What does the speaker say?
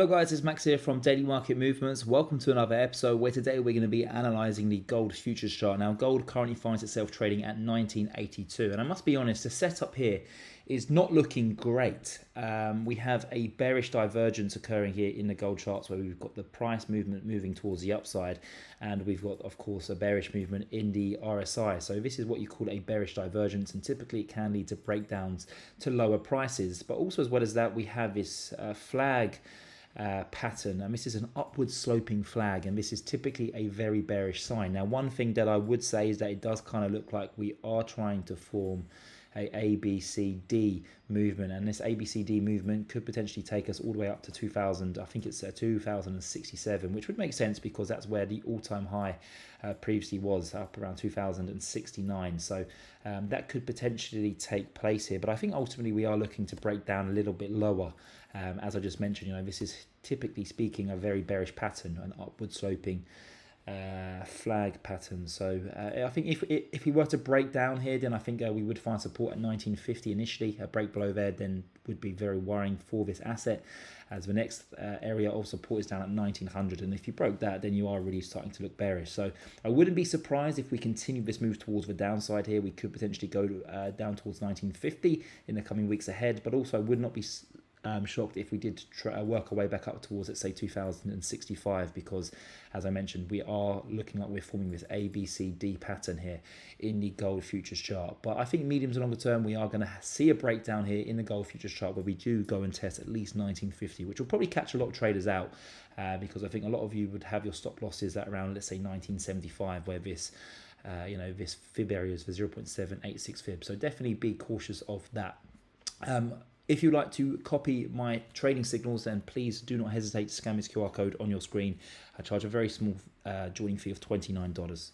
Hello guys, it's Max here from Daily Market Movements. Welcome to another episode where today we're going to be analysing the gold futures chart. Now gold currently finds itself trading at 1982 and I must be honest, the setup here is not looking great. We have a bearish divergence occurring here in the gold charts where we've got the price movement moving towards the upside and we've got of course a bearish movement in the RSI. So this is what you call a bearish divergence and typically it can lead to breakdowns to lower prices. But also as well as that we have this flag pattern, and this is an upward sloping flag and this is typically a very bearish sign. Now one thing that I would say is that it does kind of look like we are trying to form a ABCD movement, and this ABCD movement could potentially take us all the way up to 2000, I think it's 2067, which would make sense because that's where the all-time high previously was, up around 2069. So that could potentially take place here, but I think ultimately we are looking to break down a little bit lower. As I just mentioned, this is typically speaking a very bearish pattern, an upward sloping flag pattern. So I think if we were to break down here, then I think we would find support at 1950 initially. A break below there then would be very worrying for this asset, as the next area of support is down at 1900, and if you broke that then you are really starting to look bearish. So I wouldn't be surprised if we continue this move towards the downside here. We could potentially go down towards 1950 in the coming weeks ahead, but also I would not be shocked if we did work our way back up towards, let's say, 2065, because as I mentioned, we are looking like we're forming this ABCD pattern here in the gold futures chart. But I think medium to longer term we are going to see a breakdown here in the gold futures chart where we do go and test at least 1950, which will probably catch a lot of traders out because I think a lot of you would have your stop losses at around, let's say, 1975, where this this fib area is for 0.786 fib, so definitely be cautious of that. If you'd like to copy my trading signals, then please do not hesitate to scan this QR code on your screen. I charge a very small joining fee of $29.